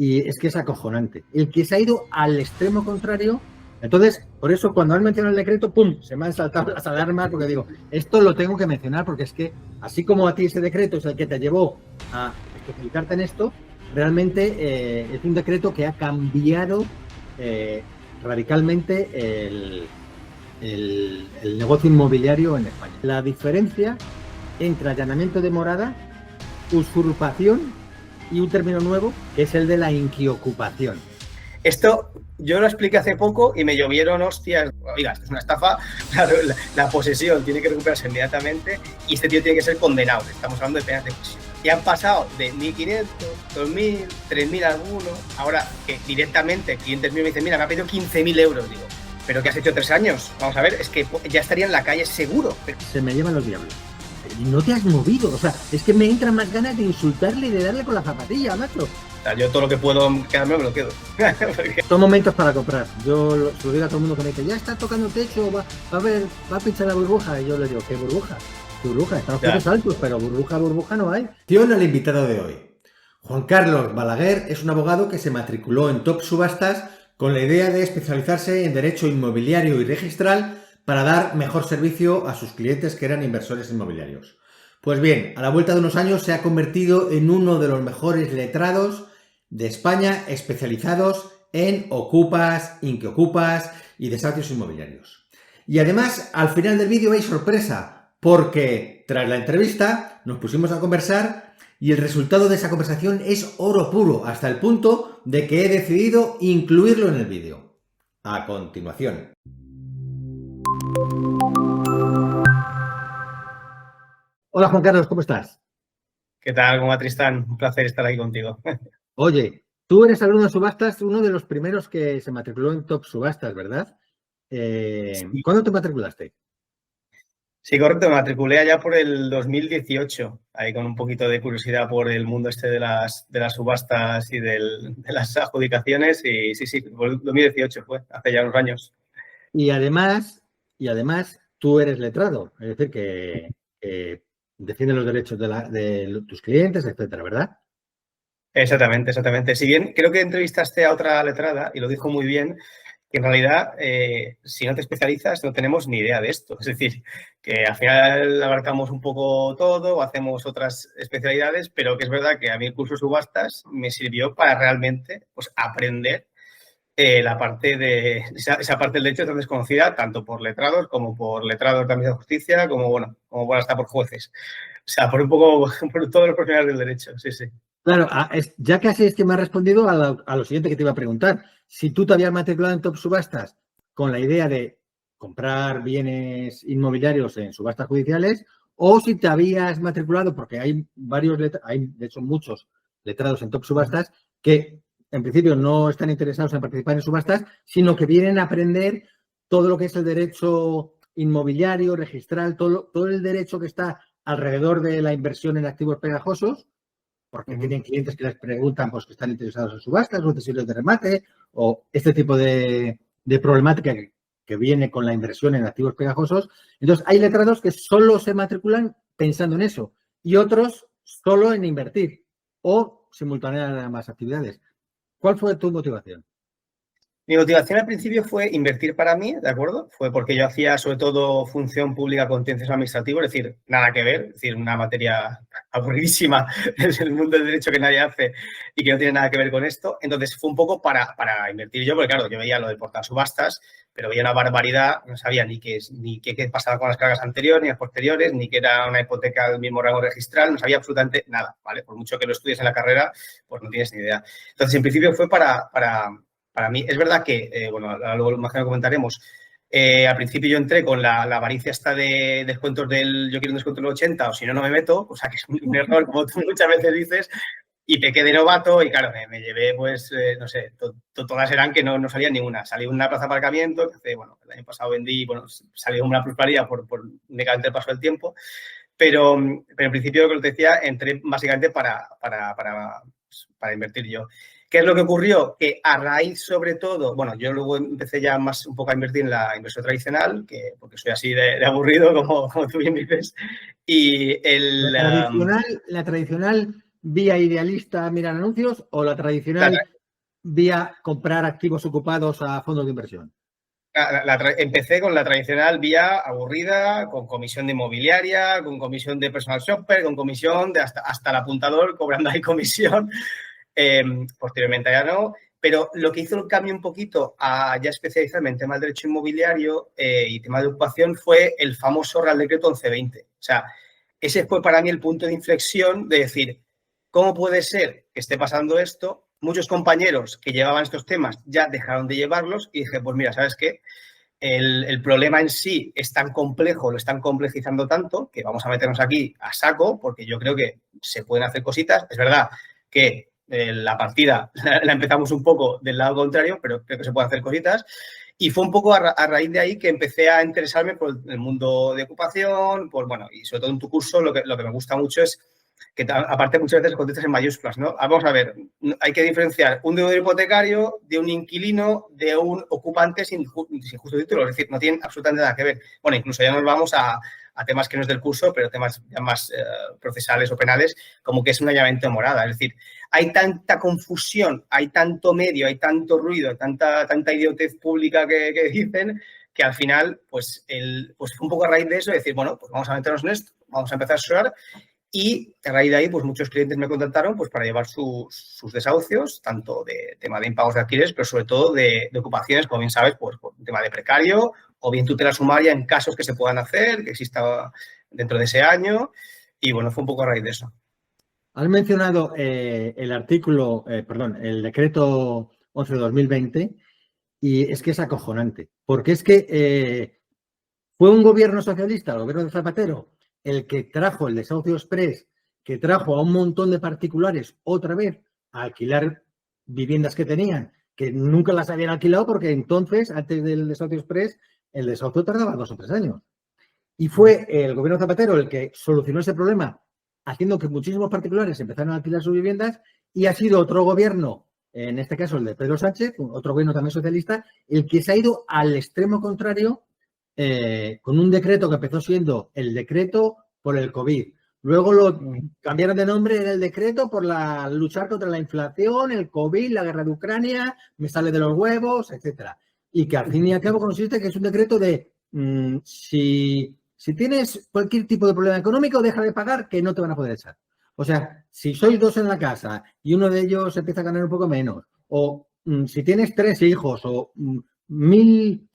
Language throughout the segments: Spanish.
Y es que es acojonante. El que se ha ido al extremo contrario. Entonces, por eso cuando han mencionado el decreto, ¡pum!, se me han saltado las alarmas porque digo, esto lo tengo que mencionar porque es que, así como a ti ese decreto es el que te llevó a especializarte en esto, realmente es un decreto que ha cambiado radicalmente el negocio inmobiliario en España. La diferencia entre allanamiento de morada, usurpación y un término nuevo, que es el de la inquiocupación. Esto yo lo expliqué hace poco y me llovieron hostias. Oiga, esto es una estafa. Claro, la posesión tiene que recuperarse inmediatamente y este tío tiene que ser condenado. Estamos hablando de penas de prisión. Y han pasado de 1.500, 2.000, 3.000 algunos. Ahora que directamente clientes míos me dicen, mira, me ha pedido 15.000 euros. Digo, ¿pero qué has hecho 3 años? Vamos a ver, es que ya estaría en la calle seguro. Se me llevan los diablos. Y no te has movido. O sea, es que me entran más ganas de insultarle y de darle con la zapatilla, macho. O sea, yo todo lo que puedo quedarme me lo quedo. Porque... Son momentos para comprar. Yo se lo digo a todo el mundo que me dice, ya está tocando techo, va a pinchar la burbuja. Y yo le digo, ¿qué burbuja? ¿Qué burbuja? Están los precios altos, pero burbuja no hay. Atención al invitado de hoy. Juan Carlos Balaguer es un abogado que se matriculó en Top Subastas con la idea de especializarse en derecho inmobiliario y registral para dar mejor servicio a sus clientes que eran inversores inmobiliarios. Pues bien, a la vuelta de unos años se ha convertido en uno de los mejores letrados de España especializados en ocupas, inquiocupas y desahucios inmobiliarios. Y además, al final del vídeo hay sorpresa, porque tras la entrevista nos pusimos a conversar y el resultado de esa conversación es oro puro, hasta el punto de que he decidido incluirlo en el vídeo. A continuación. Hola Juan Carlos, ¿cómo estás? ¿Qué tal? ¿Cómo va, Tristán? Un placer estar aquí contigo. Oye, tú eres alumno de subastas, uno de los primeros que se matriculó en Top Subastas, ¿verdad? Sí. ¿Cuándo te matriculaste? Sí, correcto, me matriculé allá por el 2018, ahí con un poquito de curiosidad por el mundo este de las subastas y de las adjudicaciones y sí, por el 2018 fue, hace ya unos años. Y además, tú eres letrado, es decir, que defiende los derechos de tus clientes, etcétera, ¿verdad? Exactamente. Si bien creo que entrevistaste a otra letrada y lo dijo muy bien, que en realidad, si no te especializas, no tenemos ni idea de esto. Es decir, que al final abarcamos un poco todo o hacemos otras especialidades, pero que es verdad que a mí el curso de subastas me sirvió para realmente pues, aprender la parte de esa parte del derecho tan desconocida, tanto por letrados como por letrados de Administración de Justicia, como hasta por jueces. O sea, por un poco, por todos los profesionales del derecho, sí. Claro, ya casi es que me has respondido a lo siguiente que te iba a preguntar. Si tú te habías matriculado en Top Subastas con la idea de comprar bienes inmobiliarios en subastas judiciales o si te habías matriculado, porque hay de hecho muchos letrados en Top Subastas que en principio no están interesados en participar en subastas, sino que vienen a aprender todo lo que es el derecho inmobiliario, registral, todo el derecho que está alrededor de la inversión en activos pegajosos, porque tienen clientes que les preguntan pues, que están interesados en subastas o tesoros de remate o este tipo de problemática que viene con la inversión en activos pegajosos. Entonces, hay letrados que solo se matriculan pensando en eso y otros solo en invertir o simultanear ambas actividades. ¿Cuál fue tu motivación? Mi motivación al principio fue invertir para mí, ¿de acuerdo? Fue porque yo hacía sobre todo función pública contencioso administrativo, es decir, nada que ver, es decir, una materia aburridísima en el mundo del derecho que nadie hace y que no tiene nada que ver con esto. Entonces fue un poco para invertir yo, porque claro, yo veía lo de portar subastas, pero veía una barbaridad, no sabía ni qué pasaba con las cargas anteriores ni las posteriores, ni que era una hipoteca del mismo rango registral, no sabía absolutamente nada, ¿vale? Por mucho que lo estudies en la carrera, pues no tienes ni idea. Entonces, en principio fue para mí. Es verdad que, luego imagino que comentaremos, al principio yo entré con la avaricia esta de descuentos yo quiero un descuento del 80 o si no, no me meto, o sea, que es un error, como tú muchas veces dices, y pequé de novato y claro, me llevé, pues, no sé, todas eran que no salía ninguna. Salí una plaza de aparcamiento, que el año pasado vendí, salió una plusvalía por únicamente el paso del tiempo, pero en principio, lo que te decía, entré básicamente para invertir yo. ¿Qué es lo que ocurrió? Que a raíz, sobre todo, yo luego empecé ya más un poco a invertir en la inversión tradicional, porque soy así de aburrido, como tú bien dices. Y La tradicional vía idealista mirar anuncios o la tradicional vía comprar activos ocupados a fondos de inversión? Empecé con la tradicional vía aburrida, con comisión de inmobiliaria, con comisión de personal shopper, con comisión de hasta el apuntador cobrando ahí comisión. Posteriormente ya no. Pero lo que hizo el cambio un poquito a ya especializarme en temas de derecho inmobiliario y temas de ocupación fue el famoso Real Decreto 1120. O sea, ese fue para mí el punto de inflexión de decir, ¿cómo puede ser que esté pasando esto? Muchos compañeros que llevaban estos temas ya dejaron de llevarlos y dije, pues mira, ¿sabes qué? El problema en sí es tan complejo, lo están complejizando tanto que vamos a meternos aquí a saco porque yo creo que se pueden hacer cositas. Es verdad que la partida la empezamos un poco del lado contrario, pero creo que se pueden hacer cositas. Y fue un poco a raíz de ahí que empecé a interesarme por el mundo de ocupación, y sobre todo en tu curso lo que me gusta mucho es que aparte muchas veces contestas en mayúsculas, ¿no? Vamos a ver, hay que diferenciar un deudor hipotecario de un inquilino, de un ocupante sin justo título, es decir, no tienen absolutamente nada que ver. Bueno, incluso ya nos vamos a temas que no es del curso, pero temas ya más procesales o penales, como que es un allanamiento de morada. Es decir, hay tanta confusión, hay tanto medio, hay tanto ruido, tanta idiotez pública que dicen que al final, pues fue un poco a raíz de eso, decir, bueno, pues vamos a meternos en esto, vamos a empezar a asesorar. Y a raíz de ahí, pues muchos clientes me contactaron pues, para llevar sus desahucios, tanto de tema de impagos de alquileres, pero sobre todo de ocupaciones, como bien sabes, pues por tema de precario o bien tutela sumaria en casos que se puedan hacer, que exista dentro de ese año. Y bueno, fue un poco a raíz de eso. Has mencionado el decreto 11 de 2020 y es que es acojonante, porque es que fue un gobierno socialista, el gobierno de Zapatero, el que trajo el desahucio express, que trajo a un montón de particulares otra vez a alquilar viviendas que tenían, que nunca las habían alquilado porque entonces, antes del desahucio express, el desahucio tardaba 2 o 3 años. Y fue el gobierno de Zapatero el que solucionó ese problema, haciendo que muchísimos particulares empezaran a alquilar sus viviendas, y ha sido otro gobierno, en este caso el de Pedro Sánchez, otro gobierno también socialista, el que se ha ido al extremo contrario con un decreto que empezó siendo el decreto por el COVID. Luego lo cambiaron de nombre, era el decreto por luchar contra la inflación, el COVID, la guerra de Ucrania, me sale de los huevos, etcétera. Y que al fin y al cabo consiste que es un decreto de si tienes cualquier tipo de problema económico, deja de pagar, que no te van a poder echar. O sea, si sois 2 en la casa y uno de ellos empieza a ganar un poco menos, o si tienes 3 hijos, o 1000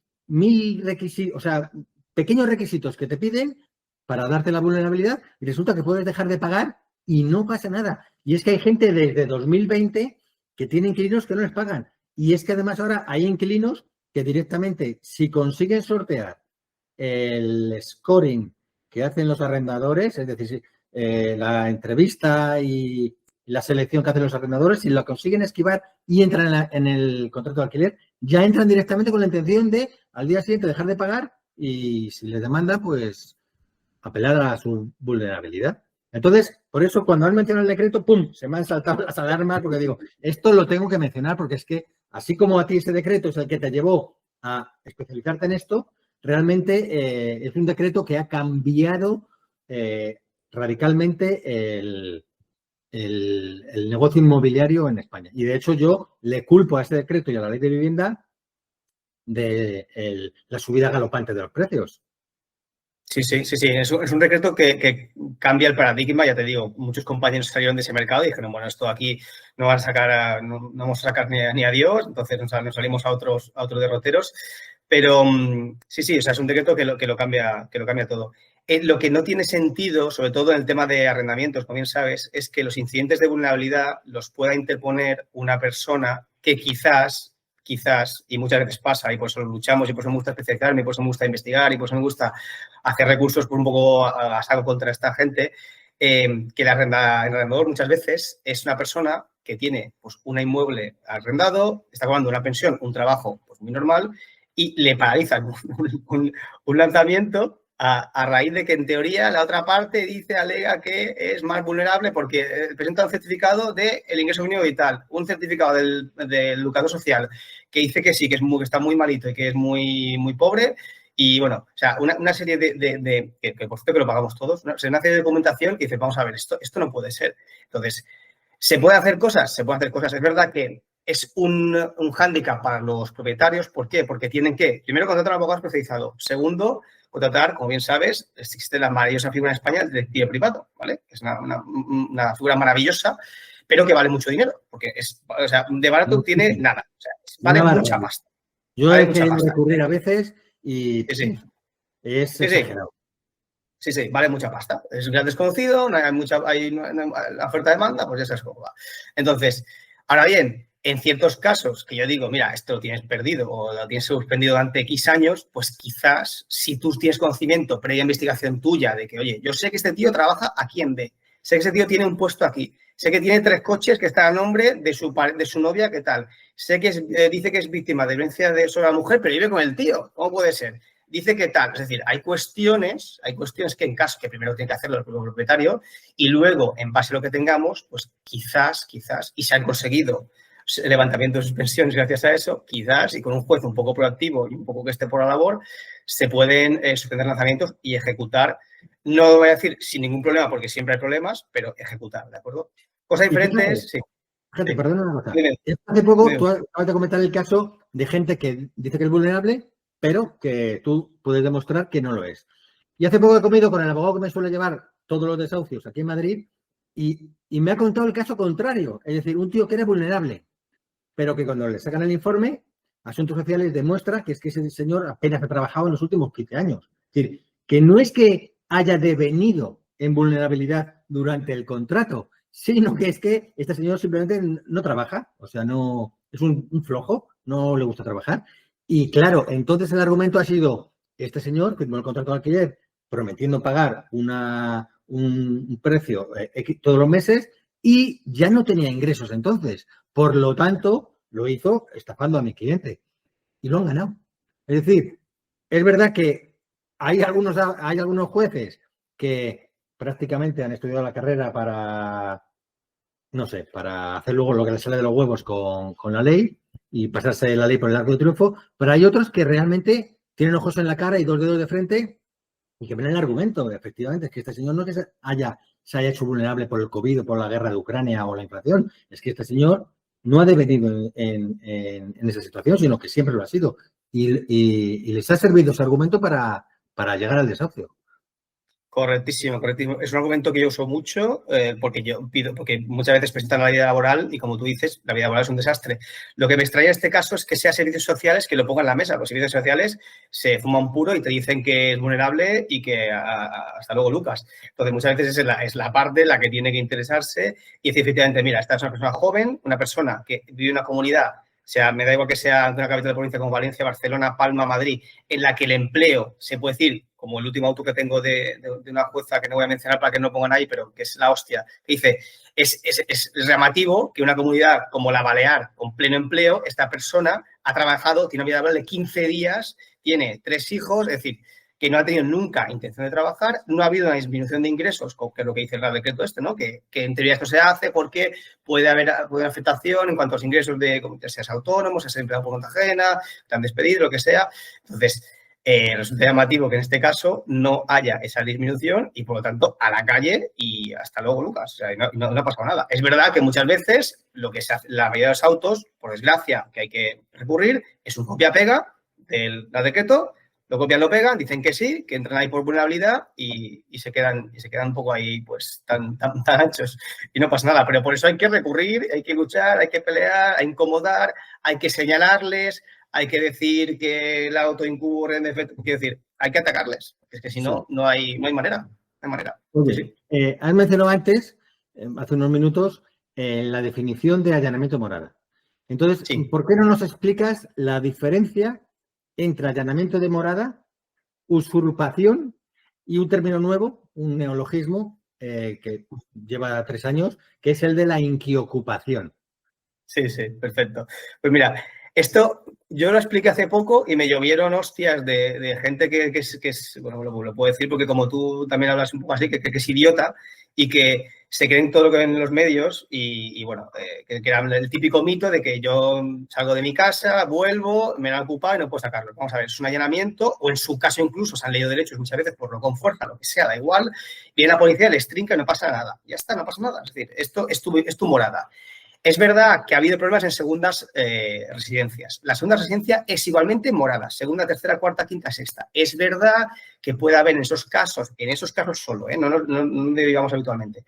requisitos, o sea, pequeños requisitos que te piden para darte la vulnerabilidad, y resulta que puedes dejar de pagar y no pasa nada. Y es que hay gente desde 2020 que tiene inquilinos que no les pagan. Y es que además ahora hay inquilinos que directamente, si consiguen sortear el scoring que hacen los arrendadores, es decir, la entrevista y la selección que hacen los arrendadores, si lo consiguen esquivar y entran en el contrato de alquiler, ya entran directamente con la intención de al día siguiente dejar de pagar y si les demanda, pues apelar a su vulnerabilidad. Entonces, por eso cuando han mencionado el decreto, ¡pum!, se me han saltado las alarmas porque digo, esto lo tengo que mencionar porque es que así como a ti ese decreto es el que te llevó a especializarte en esto, realmente es un decreto que ha cambiado radicalmente el negocio inmobiliario en España. Y de hecho yo le culpo a ese decreto y a la ley de vivienda de la subida galopante de los precios. Sí. Es un decreto que cambia el paradigma, ya te digo, muchos compañeros salieron de ese mercado y dijeron, bueno, esto aquí no van a sacar, no vamos a sacar ni a Dios, entonces nos salimos a otros derroteros. Pero sí, o sea, es un decreto que lo cambia todo. Lo que no tiene sentido, sobre todo en el tema de arrendamientos, como bien sabes, es que los incidentes de vulnerabilidad los pueda interponer una persona que quizás, y muchas veces pasa, y por eso luchamos, y por eso me gusta especializarme, y por eso me gusta investigar, y por eso me gusta hacer recursos por un poco a saco contra esta gente, que el arrendador muchas veces es una persona que tiene pues, un inmueble arrendado, está cobrando una pensión, un trabajo pues, muy normal, y le paralizan un lanzamiento a raíz de que, en teoría, la otra parte alega que es más vulnerable porque presenta un certificado del ingreso mínimo vital, un certificado del educador social que dice que sí, que está muy malito y que es muy, muy pobre. Y, bueno, o sea, una serie que por cierto que lo pagamos todos, una serie de documentación que dice, vamos a ver, esto no puede ser. Entonces, ¿Se puede hacer cosas? Se puede hacer cosas. Es verdad que es un hándicap para los propietarios. ¿Por qué? Porque tienen que, primero, contratar a un abogado especializado. Segundo, contratar, como bien sabes, existe la maravillosa figura en España del detective privado, ¿vale? Es una figura maravillosa, pero que vale mucho dinero, porque o sea, de barato No, tiene nada. O sea, vale mucha pasta. Yo Vale he mucha querido pasta. recurrir a veces y Sí. es Sí. exagerado. Sí, vale mucha pasta. Es un gran desconocido, no hay la oferta-demanda, pues ya sabes cómo va. Entonces, ahora bien, en ciertos casos que yo digo, mira, esto lo tienes perdido o lo tienes suspendido durante X años, pues quizás si tú tienes conocimiento, previa investigación tuya, de que, oye, yo sé que este tío trabaja aquí en B, sé que ese tío tiene un puesto aquí, sé que tiene 3 coches que están a nombre de su novia, ¿qué tal? Sé que dice que es víctima de violencia sobre la mujer, pero vive con el tío. ¿Cómo puede ser? Dice que tal, es decir, hay cuestiones que en caso que primero tiene que hacerlo el propio propietario y luego, en base a lo que tengamos, pues quizás, y se han conseguido levantamientos de suspensiones gracias a eso, quizás, y con un juez un poco proactivo y un poco que esté por la labor, se pueden suspender lanzamientos y ejecutar, no voy a decir sin ningún problema, porque siempre hay problemas, pero ejecutar, ¿de acuerdo? Cosa diferente es, sí. Fíjate, Sí. perdona una cosa. Dime. Hace poco Dime. tú acabas de comentar el caso de gente que dice que es vulnerable, pero que tú puedes demostrar que no lo es. Y hace poco he comido con el abogado que me suele llevar todos los desahucios aquí en Madrid y me ha contado el caso contrario. Es decir, un tío que era vulnerable, pero que cuando le sacan el informe, Asuntos Sociales demuestra que es que ese señor apenas ha trabajado en los últimos 15 años. Es decir, que no es que haya devenido en vulnerabilidad durante el contrato, sino que es que este señor simplemente no trabaja, o sea, no es un flojo, no le gusta trabajar. Y claro, entonces el argumento ha sido, este señor firmó el contrato de alquiler prometiendo pagar un precio todos los meses y ya no tenía ingresos entonces. Por lo tanto, lo hizo estafando a mi cliente y lo han ganado. Es decir, es verdad que hay algunos jueces que prácticamente han estudiado la carrera para, no sé, para hacer luego lo que les sale de los huevos con la ley y pasarse la ley por el arco de triunfo, pero hay otros que realmente tienen ojos en la cara y 2 dedos de frente y que ven el argumento. Efectivamente, es que este señor no es que se haya hecho vulnerable por el COVID o por la guerra de Ucrania o la inflación, es que este señor no ha devenido en esa situación, sino que siempre lo ha sido. Y les ha servido ese argumento para llegar al desahucio. Correctísimo. Es un argumento que yo uso mucho porque muchas veces presentan la vida laboral y, como tú dices, la vida laboral es un desastre. Lo que me extraña en este caso es que sea servicios sociales que lo pongan en la mesa. Los servicios sociales se fuman puro y te dicen que es vulnerable y que hasta luego, Lucas. Entonces, muchas veces es la parte la que tiene que interesarse y decir, efectivamente, mira, esta es una persona joven, una persona que vive en una comunidad, o sea, me da igual que sea de una capital de provincia como Valencia, Barcelona, Palma, Madrid, en la que el empleo, se puede decir, como el último auto que tengo de una jueza que no voy a mencionar para que no pongan ahí, pero que es la hostia, que dice, es llamativo que una comunidad como la Balear, con pleno empleo, esta persona ha trabajado, tiene una vida laboral de 15 días, tiene 3 hijos, es decir, que no ha tenido nunca intención de trabajar, no ha habido una disminución de ingresos, que es lo que dice el Real Decreto ¿no? Que en teoría esto se hace porque puede haber afectación en cuanto a los ingresos de, seas autónomo, seas empleado por cuenta ajena, te han despedido, lo que sea. Entonces, resulta llamativo que en este caso no haya esa disminución y, por lo tanto, a la calle y hasta luego, Lucas. O sea, no ha pasado nada. Es verdad que muchas veces lo que se hace, la mayoría de los autos, por desgracia, que hay que recurrir, es un copia-pega del decreto. Lo copian, lo pegan, dicen que sí, que entran ahí por vulnerabilidad y se quedan un poco ahí pues tan anchos y no pasa nada. Pero por eso hay que recurrir, hay que luchar, hay que pelear, hay que incomodar, hay que señalarles, hay que decir que el auto incurre en defecto. Quiero decir, hay que atacarles. Es que si no, no hay manera. No hay manera. Oye, sí. Has mencionado antes, hace unos minutos, la definición de allanamiento morada. Entonces, sí. ¿Por qué no nos explicas la diferencia entre allanamiento de morada, usurpación y un término nuevo, un neologismo que lleva 3 años, que es el de la inquiocupación? Sí, perfecto. Pues mira, Esto yo lo expliqué hace poco y me llovieron hostias de gente que es, bueno, lo puedo decir porque como tú también hablas un poco así, que es idiota y que se creen todo lo que ven en los medios y bueno, que era el típico mito de que yo salgo de mi casa, vuelvo, me lo han ocupado y no puedo sacarlo. Vamos a ver, es un allanamiento o en su caso incluso se han leído derechos muchas veces por no con fuerza, lo que sea, da igual. Viene la policía, les trinca y no pasa nada. Ya está, no pasa nada. Es decir, esto es tu morada. Es verdad que ha habido problemas en segundas residencias. La segunda residencia es igualmente morada, segunda, tercera, cuarta, quinta, sexta. Es verdad que puede haber en esos casos solo, no digamos habitualmente,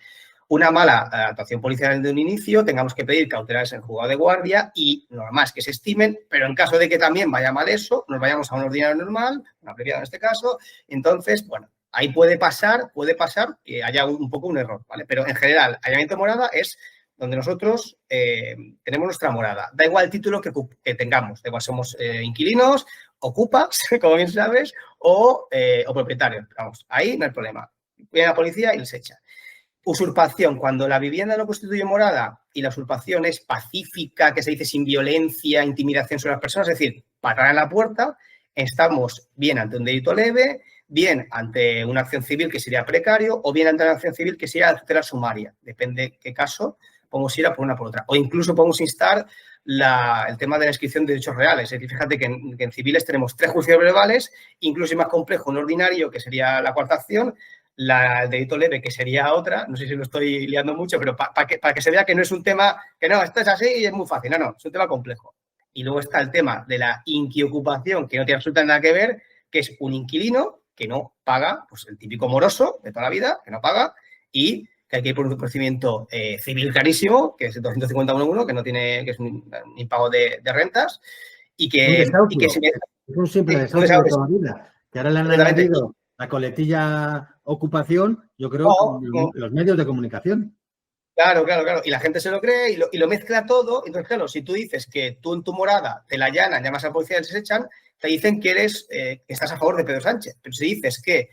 una mala actuación policial de un inicio, tengamos que pedir cautelares en el juzgado de guardia y normal que se estimen, pero en caso de que también vaya mal eso, nos vayamos a un ordinario normal, un abreviado en este caso, entonces, bueno, ahí puede pasar que haya un poco un error, ¿vale? Pero en general, allanamiento morada es donde nosotros tenemos nuestra morada. Da igual el título que tengamos, da igual somos inquilinos, ocupas, como bien sabes, o propietarios. Vamos, ahí no hay problema. Viene la policía y les echa. Usurpación, cuando la vivienda no constituye morada y la usurpación es pacífica, que se dice sin violencia, intimidación sobre las personas, es decir, parar en la puerta, estamos bien ante un delito leve, bien ante una acción civil que sería precario o bien ante una acción civil que sería la tutela sumaria. Depende qué caso, podemos ir a por una por otra. O incluso podemos instar el tema de la inscripción de derechos reales. Es decir, fíjate que en civiles tenemos 3 juicios verbales, incluso más complejo un ordinario, que sería la cuarta acción, el delito leve, que sería otra, no sé si lo estoy liando mucho, pero para que se vea que no es un tema, que no, esto es así y es muy fácil, no, es un tema complejo. Y luego está el tema de la inquiocupación, que no tiene absolutamente nada que ver, que es un inquilino que no paga, pues el típico moroso de toda la vida, que no paga, y que hay que ir por un procedimiento civil clarísimo, que es el 251.1, que no tiene, que es un impago de rentas, y que es un simple desahucio de toda la vida, que ahora le han añadido la coletilla ocupación, yo creo, los medios de comunicación. Claro. Y la gente se lo cree y lo mezcla todo. Entonces, claro, si tú dices que tú en tu morada te la allanan, llamas a la policía y les echan, te dicen que que estás a favor de Pedro Sánchez. Pero si dices que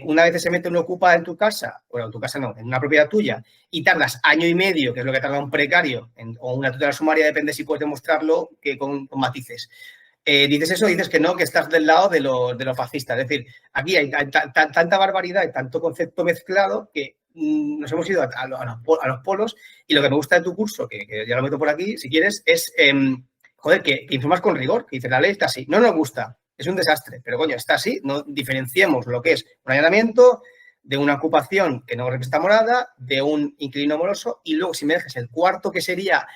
una vez se mete un ocupa en tu casa, bueno, en tu casa no, en una propiedad tuya, y tardas año y medio, que es lo que tarda un precario, o una tutela sumaria, depende si puedes demostrarlo, que con matices. Dices eso, dices que no, que estás del lado de los fascistas. Es decir, aquí hay tanta barbaridad y tanto concepto mezclado que nos hemos ido a los polos, y lo que me gusta de tu curso, que ya lo meto por aquí, si quieres, es, que informas con rigor, que dices, la ley está así. No nos gusta, es un desastre, pero coño, está así, no diferenciemos lo que es un allanamiento de una ocupación que no representa morada, de un inquilino moroso, y luego si me dejes el cuarto, que sería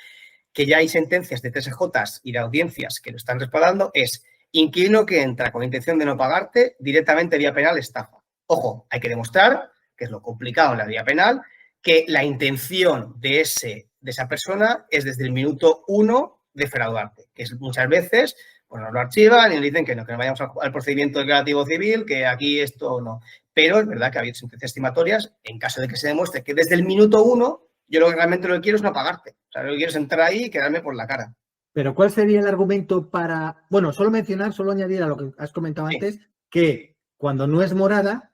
que ya hay sentencias de TSJs y de audiencias que lo están respaldando, es inquilino que entra con la intención de no pagarte, directamente vía penal estafa. Ojo, hay que demostrar, que es lo complicado en la vía penal, que la intención de esa persona es desde el minuto 1 defraudarte, que es muchas veces pues nos lo archivan y nos dicen que no vayamos al procedimiento declarativo civil, que aquí esto no. Pero es verdad que ha habido sentencias estimatorias en caso de que se demuestre que desde el minuto 1 yo realmente lo que quiero es no pagarte. O sea, lo que quiero es entrar ahí y quedarme por la cara. Pero ¿cuál sería el argumento para...? Bueno, solo añadir a lo que has comentado antes, que cuando no es morada,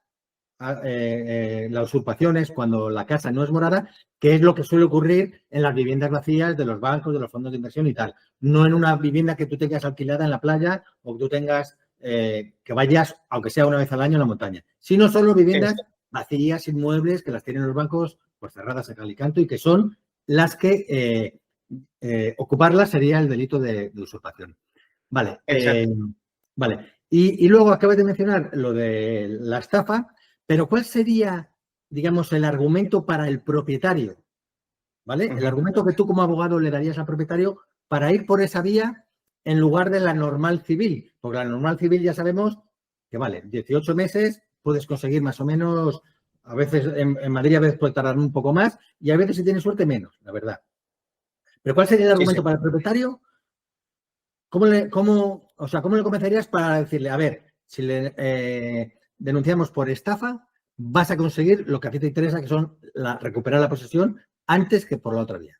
la usurpación es cuando la casa no es morada, que es lo que suele ocurrir en las viviendas vacías de los bancos, de los fondos de inversión y tal. No en una vivienda que tú tengas alquilada en la playa o que tú tengas que vayas, aunque sea una vez al año, a la montaña. Sino solo viviendas vacías, inmuebles, que las tienen los bancos pues cerradas a cal y canto y que son las que ocuparlas sería el delito de usurpación. Vale. Vale. Y luego acabas de mencionar lo de la estafa, pero ¿cuál sería, digamos, el argumento para el propietario? ¿Vale? El argumento que tú como abogado le darías al propietario para ir por esa vía en lugar de la normal civil. Porque la normal civil ya sabemos que, vale, 18 meses puedes conseguir más o menos, a veces en Madrid a veces puede tardar un poco más y a veces si tienes suerte menos, la verdad. Pero ¿cuál sería el argumento para el propietario? ¿Cómo le convencerías para decirle, a ver, si le denunciamos por estafa, vas a conseguir lo que a ti te interesa, que son recuperar la posesión antes que por la otra vía?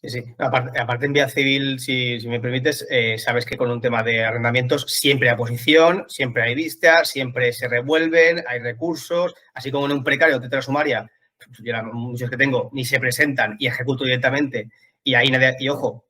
Sí. Aparte en vía civil, si me permites, sabes que con un tema de arrendamientos siempre hay oposición, siempre hay vista, siempre se revuelven, hay recursos, así como en un precario de tutela sumaria, muchos que tengo ni se presentan y ejecuto directamente. Y ahí nadie, y ojo,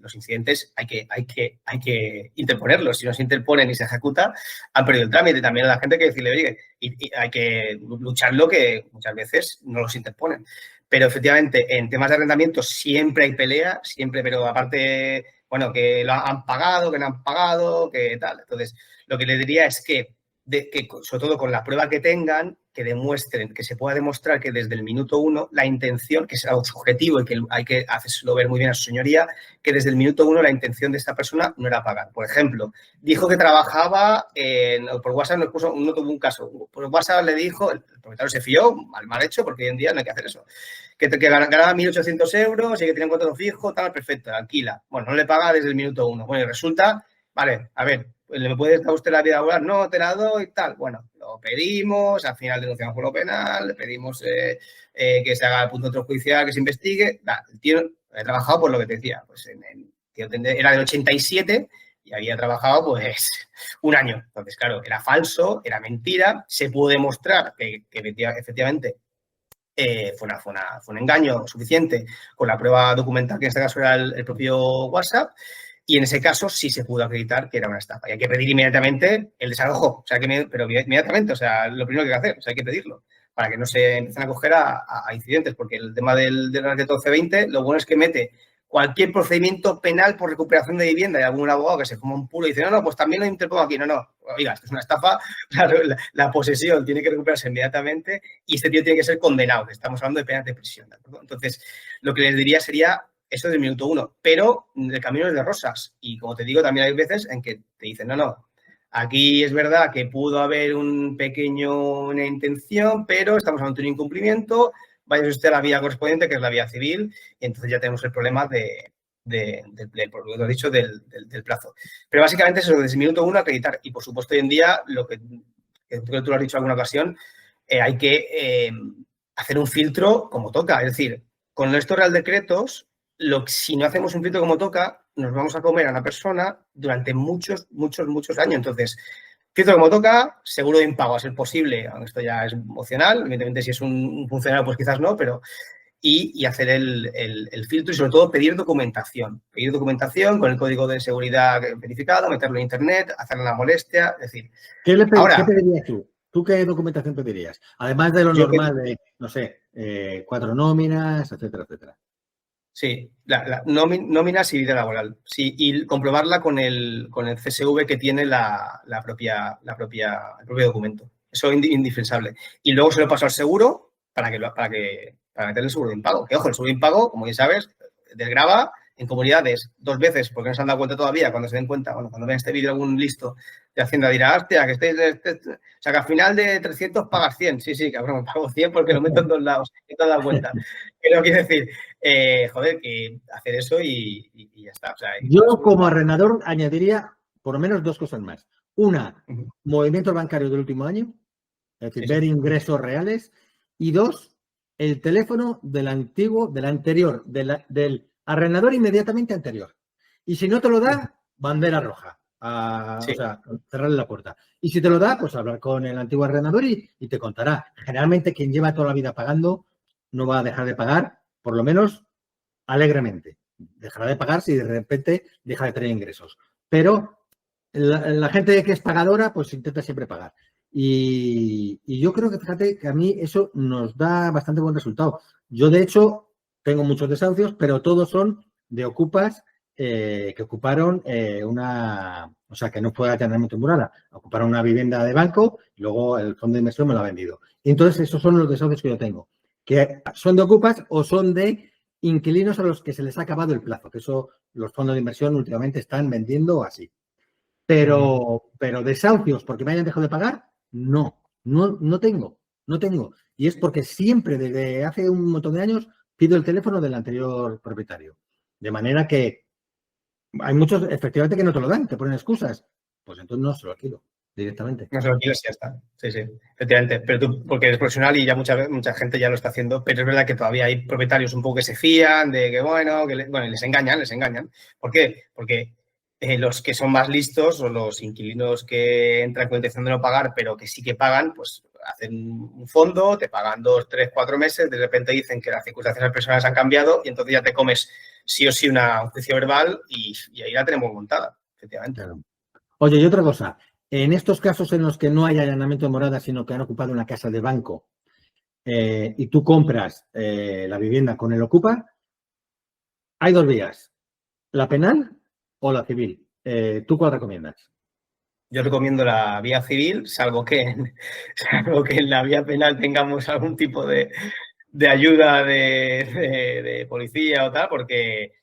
los incidentes hay que interponerlos. Si no se interponen y se ejecuta, han perdido el trámite. También a la gente hay que decirle, oye, y hay que lucharlo, que muchas veces no los interponen. Pero efectivamente, en temas de arrendamiento siempre hay pelea, siempre, pero aparte, bueno, que lo han pagado, que no han pagado, que tal. Entonces, lo que le diría es que sobre todo con la prueba que tengan, que demuestren, que se pueda demostrar que desde el minuto 1 la intención, que es algo subjetivo y que hay que hacerlo ver muy bien a su señoría, que desde el minuto 1 la intención de esta persona no era pagar. Por ejemplo, dijo que trabajaba por WhatsApp, no tuvo un caso, por WhatsApp le dijo, el propietario se fió, mal hecho, porque hoy en día no hay que hacer eso, que ganaba 1.800 euros y que tenía un contrato fijo, tal, perfecto, alquila. Bueno, no le paga desde el minuto 1. Bueno, y resulta, vale, a ver, ¿le puede dar usted la vida laboral? No, te la doy y tal. Bueno, lo pedimos, al final denunciamos por lo penal, le pedimos que se haga el punto de judicial, que se investigue. El tío ha trabajado por lo que te decía, pues era del 87 y había trabajado pues un año. Entonces, claro, era falso, era mentira, se pudo demostrar que efectivamente fue un engaño suficiente con la prueba documental, que en este caso era el propio WhatsApp. Y en ese caso sí se pudo acreditar que era una estafa. Y hay que pedir inmediatamente el desalojo, pero inmediatamente, o sea, lo primero que hay que hacer, o sea, hay que pedirlo para que no se empiecen a coger a incidentes, porque el tema del Real Decreto C20, lo bueno es que mete cualquier procedimiento penal por recuperación de vivienda y algún abogado que se fuma un puro y dice, no, pues también lo interpongo aquí. No, oiga, esto es una estafa, la posesión tiene que recuperarse inmediatamente y este tío tiene que ser condenado, que estamos hablando de penas de prisión, ¿de acuerdo? Entonces, lo que les diría sería eso del minuto 1, pero el camino es de rosas. Y como te digo, también hay veces en que te dicen, no, aquí es verdad que pudo haber una intención, pero estamos ante un incumplimiento, vaya usted a la vía correspondiente, que es la vía civil, y entonces ya tenemos el problema por lo que he dicho, del plazo. Pero básicamente eso, desde el minuto 1 acreditar. Y por supuesto, hoy en día, lo que tú lo has dicho en alguna ocasión, hay que hacer un filtro como toca. Es decir, con estos Real Decretos, si no hacemos un filtro como toca, nos vamos a comer a una persona durante muchos años. Entonces, filtro como toca, seguro de impago a ser posible, aunque esto ya es opcional, evidentemente si es un funcionario pues quizás no, pero y hacer el filtro y sobre todo pedir documentación con el código de seguridad verificado, meterlo en internet, hacer la molestia, es decir. ¿Qué pedirías tú? ¿Tú qué documentación pedirías? Además de lo normal de, no sé, 4 nóminas, etcétera, etcétera. Sí, la nóminas y vida laboral. Sí, y comprobarla con el CSV que tiene el propio documento. Eso es indispensable. Y luego se lo paso al seguro para meterle el seguro de impago. Que ojo, el seguro de impago, como ya sabes, desgrava en comunidades 2 veces, porque no se han dado cuenta todavía. Cuando se den cuenta, bueno, cuando vean este vídeo algún listo de Hacienda dirá, hostia, que o sea, que al final de 300 pagas 100. Sí, cabrón, pago 100 porque lo meto en 2 lados. No te has dado cuenta. Pero quiero decir, joder, que hacer eso y ya está. O sea, yo como arrendador añadiría por lo menos 2 cosas más. Una, movimientos bancarios del último año, es decir, ver ingresos reales. Y 2, el teléfono del anterior, del arrendador inmediatamente anterior. Y si no te lo da, bandera roja. O sea, cerrarle la puerta. Y si te lo da, pues hablar con el antiguo arrendador y te contará. Generalmente quien lleva toda la vida pagando no va a dejar de pagar, por lo menos alegremente. Dejará de pagar si de repente deja de tener ingresos. Pero la gente que es pagadora, pues intenta siempre pagar. Y yo creo que, fíjate, que a mí eso nos da bastante buen resultado. Yo, de hecho, tengo muchos desahucios, pero todos son de ocupas que ocuparon o sea, que no fue eternamente morada. Ocuparon una vivienda de banco y luego el fondo de inversión me lo ha vendido. Y entonces, esos son los desahucios que yo tengo, que son de ocupas o son de inquilinos a los que se les ha acabado el plazo, que eso los fondos de inversión últimamente están vendiendo así. Pero desahucios porque me hayan dejado de pagar, no tengo. Y es porque siempre, desde hace un montón de años, pido el teléfono del anterior propietario. De manera que hay muchos, efectivamente, que no te lo dan, te ponen excusas. Pues entonces no se lo alquilo directamente. No se lo alquilas y ya está. Sí, efectivamente. Pero tú, porque eres profesional y ya mucha gente ya lo está haciendo, pero es verdad que todavía hay propietarios un poco que se fían de que, bueno, les engañan. ¿Por qué? Porque los que son más listos o los inquilinos que entran con intención de no pagar, pero que sí que pagan, pues hacen un fondo, te pagan 2, 3, 4 meses, de repente dicen que las circunstancias personales han cambiado y entonces ya te comes sí o sí un juicio verbal y ahí la tenemos montada, efectivamente. Claro. Oye, y otra cosa, en estos casos en los que no hay allanamiento de morada, sino que han ocupado una casa de banco y tú compras la vivienda con el ocupa, hay 2 vías, la penal o la civil. ¿Tú cuál recomiendas? Yo recomiendo la vía civil, salvo que en la vía penal tengamos algún tipo de ayuda de policía o tal, porque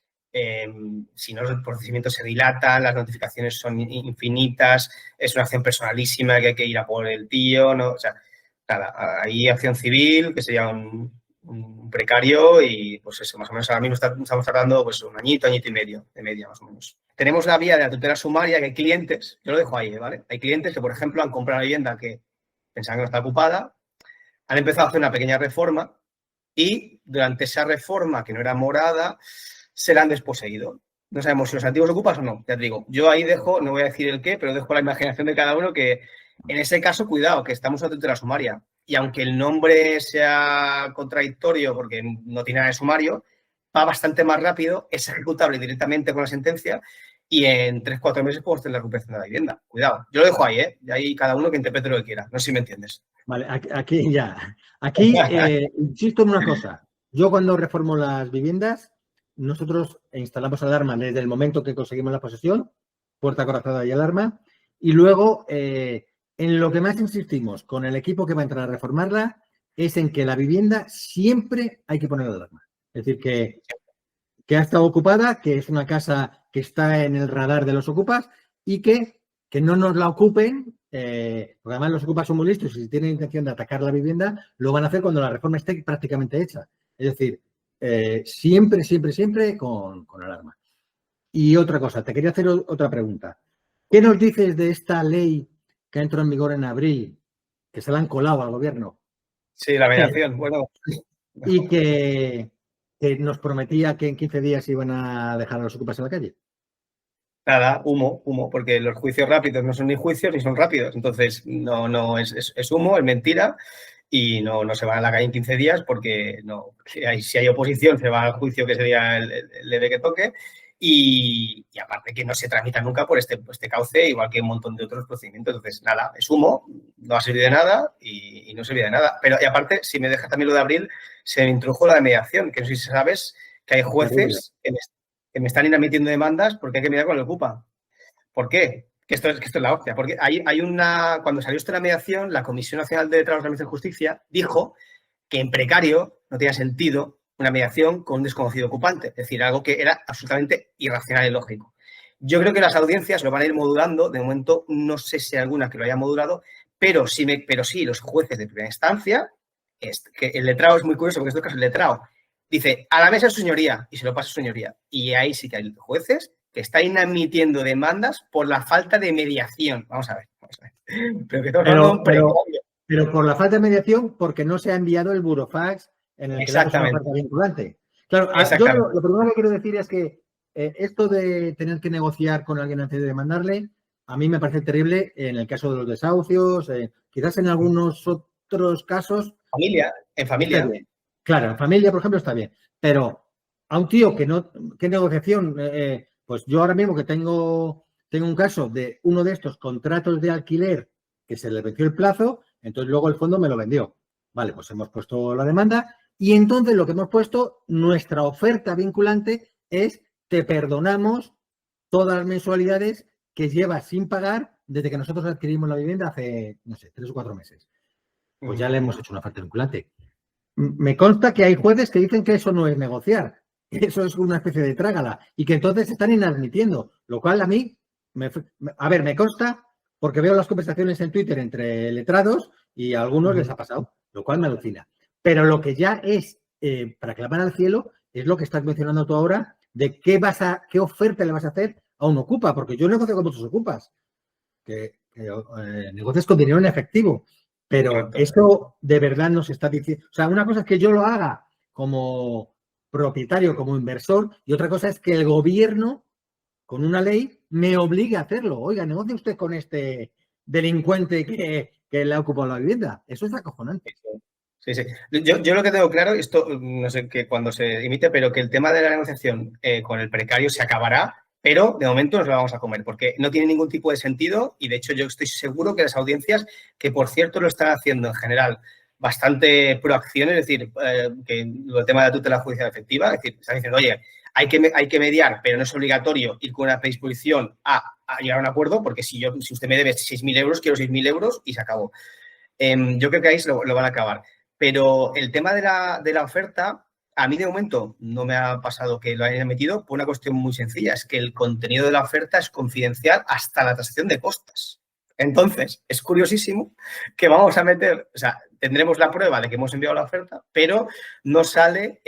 si no, el procedimiento se dilata, las notificaciones son infinitas, es una acción personalísima que hay que ir a por el tío, ¿no? O sea, nada, hay acción civil, que sería un precario y pues eso, más o menos ahora mismo estamos tardando pues un añito y medio de media más o menos. Tenemos la vía de la tutela sumaria, que hay clientes, yo lo dejo ahí, ¿vale? Hay clientes que, por ejemplo, han comprado una vivienda que pensaban que no está ocupada, han empezado a hacer una pequeña reforma y durante esa reforma, que no era morada, se la han desposeído. No sabemos si los antiguos ocupas o no, ya te digo. Yo ahí dejo, no voy a decir el qué, pero dejo la imaginación de cada uno que en ese caso, cuidado, que estamos en la tutela sumaria. Y aunque el nombre sea contradictorio porque no tiene nada de sumario, va bastante más rápido, es ejecutable directamente con la sentencia y en 3 o 4 meses podemos tener la recuperación de la vivienda. Cuidado, yo lo dejo ahí, ¿eh? Y ahí cada uno que interprete lo que quiera. No sé si me entiendes. Vale, aquí ya. Aquí insisto en una cosa. Yo cuando reformo las viviendas, nosotros instalamos alarma desde el momento que conseguimos la posesión, puerta corazada y alarma, y luego en lo que más insistimos con el equipo que va a entrar a reformarla es en que la vivienda siempre hay que poner alarma. Es decir, que ha estado ocupada, que es una casa que está en el radar de los ocupas y que no nos la ocupen, porque además los ocupas son muy listos y si tienen intención de atacar la vivienda, lo van a hacer cuando la reforma esté prácticamente hecha. Es decir, siempre con alarma. Y otra cosa, te quería hacer otra pregunta. ¿Qué nos dices de esta ley que entró en vigor en abril, que se la han colado al gobierno? Sí, la mediación, bueno. Y que nos prometía que en 15 días iban a dejar a los ocupas en la calle. Nada, humo, porque los juicios rápidos no son ni juicios ni son rápidos. Entonces, no es humo, es mentira y no se van a la calle en 15 días porque no, si hay oposición se va al juicio que sería el leve que toque y aparte que no se tramita nunca por este cauce, igual que un montón de otros procedimientos. Entonces, nada, es humo, no ha servido de nada y no servía de nada. Pero y aparte, si me dejas también lo de abril, se me introdujo la de mediación, que no sé si sabes que hay jueces que me están inadmitiendo demandas porque hay que mediar con el ocupa. ¿Por qué? Que esto es la hostia. Porque cuando salió esto de la mediación, la Comisión Nacional de Trabajo y Justicia dijo que en precario no tenía sentido una mediación con un desconocido ocupante. Es decir, algo que era absolutamente irracional y lógico. Yo creo que las audiencias lo van a ir modulando. De momento, no sé si hay alguna que lo haya modulado, pero sí los jueces de primera instancia, que el letrado es muy curioso porque en este caso el letrado dice, a la mesa su señoría, y se lo pasa a su señoría. Y ahí sí que hay jueces que están admitiendo demandas por la falta de mediación. Vamos a ver. Pero por la falta de mediación, porque no se ha enviado el burofax en el que damos una falta vinculante. Claro, yo lo primero que quiero decir es que esto de tener que negociar con alguien antes de demandarle, a mí me parece terrible en el caso de los desahucios, quizás en algunos otros casos. En familia. Claro, en familia, por ejemplo, está bien. Pero a un tío ¿qué negociación? Pues yo ahora mismo que tengo un caso de uno de estos contratos de alquiler que se le venció el plazo, entonces luego el fondo me lo vendió. Vale, pues hemos puesto la demanda y entonces lo que hemos puesto, nuestra oferta vinculante es te perdonamos todas las mensualidades que llevas sin pagar desde que nosotros adquirimos la vivienda hace, no sé, 3 o 4 meses. Pues ya le hemos hecho una oferta vinculante. Me consta que hay jueces que dicen que eso no es negociar, que eso es una especie de trágala y que entonces se están inadmitiendo, lo cual a mí, me consta porque veo las conversaciones en Twitter entre letrados y a algunos les ha pasado, lo cual me alucina. Pero lo que ya es para clamar al cielo es lo que estás mencionando tú ahora de qué oferta le vas a hacer a un ocupa, porque yo negocio con otros ocupas, que negocias con dinero en efectivo. Pero correcto. Esto de verdad nos está diciendo, o sea, una cosa es que yo lo haga como propietario, como inversor, y otra cosa es que el gobierno, con una ley, me obligue a hacerlo. Oiga, negocie usted con este delincuente que le ha ocupado la vivienda. Eso es acojonante. Sí, sí. Yo lo que tengo claro, esto no sé que cuando se emite, pero que el tema de la negociación con el precario se acabará, pero de momento nos lo vamos a comer, porque no tiene ningún tipo de sentido y de hecho yo estoy seguro que las audiencias, que por cierto lo están haciendo en general bastante proacción, es decir, que el tema de la tutela judicial efectiva, es decir, están diciendo, oye, hay que mediar, pero no es obligatorio ir con una predisposición a llegar a un acuerdo, porque si usted me debe 6.000 euros, quiero 6.000 euros y se acabó. Yo creo que ahí lo van a acabar. Pero el tema de la oferta, a mí de momento no me ha pasado que lo hayan metido por una cuestión muy sencilla, es que el contenido de la oferta es confidencial hasta la tasación de costas. Entonces, es curiosísimo que vamos a meter, o sea, tendremos la prueba de que hemos enviado la oferta, pero no sale,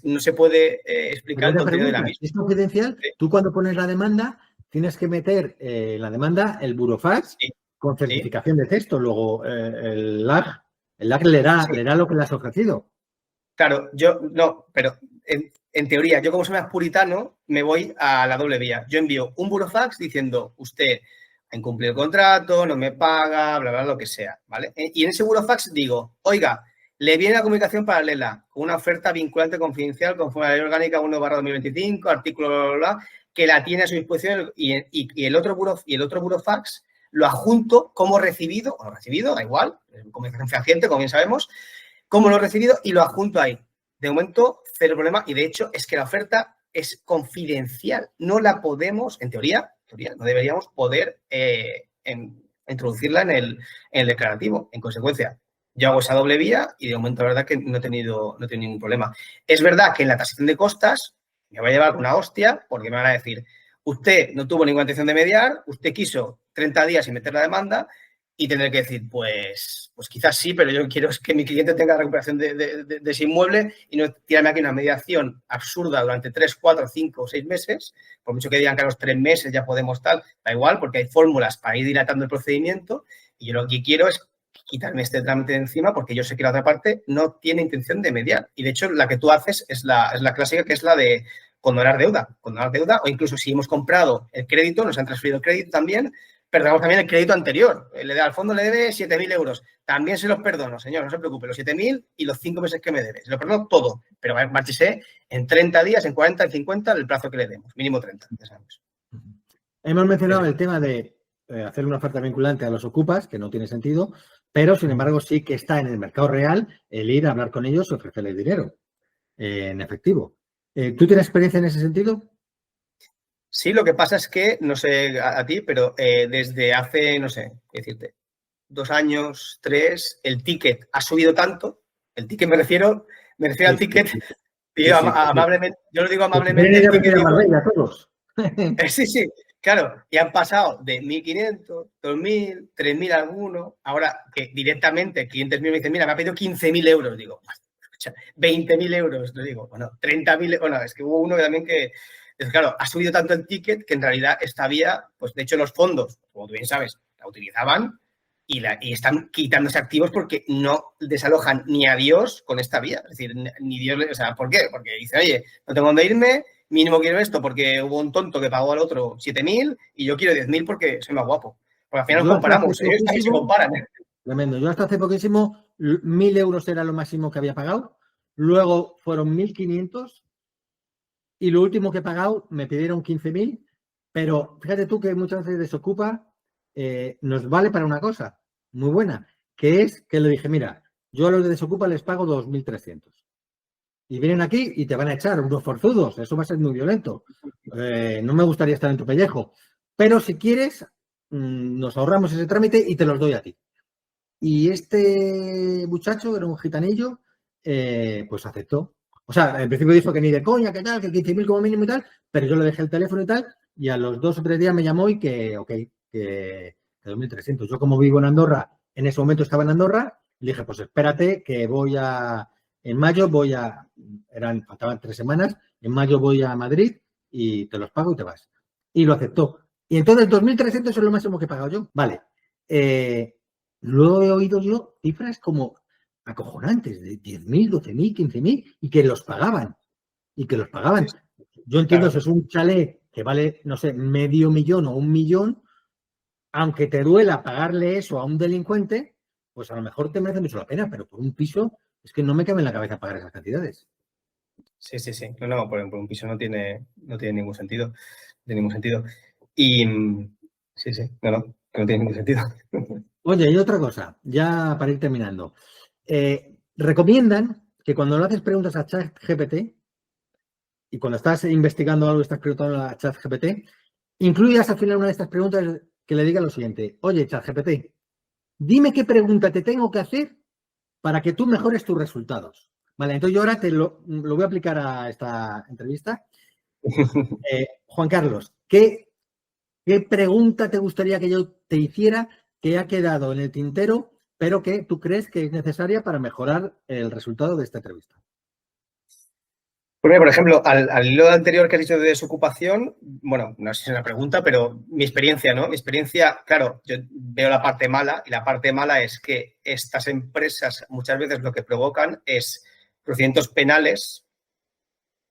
no se puede explicar el contenido de la misma. ¿Es confidencial? Sí. Tú cuando pones la demanda tienes que meter la demanda, el burofax, sí, con certificación de texto, luego el LAG leerá lo que le has ofrecido. Claro, yo no, pero en teoría, yo como soy más puritano, me voy a la doble vía. Yo envío un burofax diciendo, usted ha incumplido el contrato, no me paga, bla, bla, lo que sea, ¿vale? Y en ese burofax digo, oiga, le viene la comunicación paralela con una oferta vinculante confidencial conforme a la Ley Orgánica 1/2025, artículo bla, bla, bla, que la tiene a su disposición y el otro burofax lo adjunto como recibido, o no recibido, da igual, comunicación fehaciente, como bien sabemos, como lo he recibido y lo adjunto ahí. De momento, cero problema. Y de hecho, es que la oferta es confidencial. No la podemos, en teoría, no deberíamos poder introducirla en el declarativo. En consecuencia, yo hago esa doble vía y de momento la verdad que no he tenido ningún problema. Es verdad que en la tasación de costas me va a llevar una hostia porque me van a decir, usted no tuvo ninguna intención de mediar, usted quiso 30 días sin meter la demanda y tendré que decir, pues quizás sí, pero yo quiero que mi cliente tenga recuperación de ese inmueble y no tirarme aquí una mediación absurda durante 3, 4, 5 o 6 meses, por mucho que digan que a los 3 meses ya podemos tal, da igual, porque hay fórmulas para ir dilatando el procedimiento y yo lo que quiero es quitarme este trámite de encima porque yo sé que la otra parte no tiene intención de mediar. Y de hecho, la que tú haces es la clásica, que es la de condonar deuda, o incluso si hemos comprado el crédito, nos han transferido el crédito también, perdonamos también el crédito anterior. Al fondo le debe 7.000 euros. También se los perdono, señor, no se preocupe. Los 7.000 y los 5 meses que me debe. Se lo perdono todo, pero márchese en 30 días, en 40, en 50, el plazo que le demos. Mínimo 30, ya sabemos. Hemos mencionado el tema de hacer una oferta vinculante a los ocupas, que no tiene sentido, pero, sin embargo, sí que está en el mercado real el ir a hablar con ellos y ofrecerles dinero en efectivo. ¿Tú tienes experiencia en ese sentido? Sí, lo que pasa es que, no sé a ti, pero desde hace, no sé, qué decirte, 2 años, 3, el ticket ha subido tanto. El ticket me refiero al ticket, amablemente, yo lo digo amablemente. Sí, claro, y han pasado de 1.500, 2.000, 3.000 alguno. Ahora que directamente clientes míos me dicen, mira, me ha pedido 15.000 euros. Digo, 20.000 euros. Le digo, bueno, 30.000, bueno, es que hubo uno que también que... Claro, ha subido tanto el ticket que en realidad esta vía, pues de hecho los fondos, como tú bien sabes, la utilizaban y están quitándose activos porque no desalojan ni a Dios con esta vía. Es decir, ni Dios, o sea, ¿por qué? Porque dicen, oye, no tengo dónde irme, mínimo quiero esto porque hubo un tonto que pagó al otro 7.000 y yo quiero 10.000 porque soy más guapo. Porque al final nos comparamos, ellos también se comparan. Tremendo. Yo hasta hace poquísimo, 1.000 euros era lo máximo que había pagado, luego fueron 1.500. Y lo último que he pagado me pidieron 15.000, pero fíjate tú que muchas veces Desokupa nos vale para una cosa muy buena, que es que le dije, mira, yo a los de Desokupa les pago 2.300. Y vienen aquí y te van a echar unos forzudos, eso va a ser muy violento. No me gustaría estar en tu pellejo, pero si quieres, nos ahorramos ese trámite y te los doy a ti. Y este muchacho, era un gitanillo, pues aceptó. O sea, en principio dijo que ni de coña, que tal, que 15.000 como mínimo y tal, pero yo le dejé el teléfono y tal, y a los 2 o 3 días me llamó y que, ok, que 2.300. Yo como vivo en Andorra, en ese momento estaba en Andorra, le dije, pues espérate que en mayo faltaban 3 semanas, en mayo voy a Madrid y te los pago y te vas. Y lo aceptó. Y entonces 2.300 es lo máximo que he pagado yo. Vale. Luego he oído yo cifras como acojonantes, de 10.000, 12.000, 15.000, y que los pagaban. Yo entiendo, claro, eso es un chalet que vale, no sé, $500.000 o 1 millón, aunque te duela pagarle eso a un delincuente, pues a lo mejor te merece mucho la pena, pero por un piso es que no me cabe en la cabeza pagar esas cantidades. Sí. No, por un piso no tiene ningún sentido. No tiene ningún sentido. Y sí, no tiene ningún sentido. Oye, y otra cosa, ya para ir terminando. Recomiendan que cuando le haces preguntas a ChatGPT y cuando estás investigando algo y estás preguntando a ChatGPT, incluyas al final una de estas preguntas que le diga lo siguiente. Oye, ChatGPT, dime qué pregunta te tengo que hacer para que tú mejores tus resultados. Vale, entonces yo ahora te lo voy a aplicar a esta entrevista. Juan Carlos, ¿qué pregunta te gustaría que yo te hiciera que ha quedado en el tintero, pero que tú crees que es necesaria para mejorar el resultado de esta entrevista? Pues por ejemplo, al hilo anterior que has dicho de desocupación, bueno, no sé si es una pregunta, pero mi experiencia, ¿no? Mi experiencia, claro, yo veo la parte mala y la parte mala es que estas empresas muchas veces lo que provocan es procedimientos penales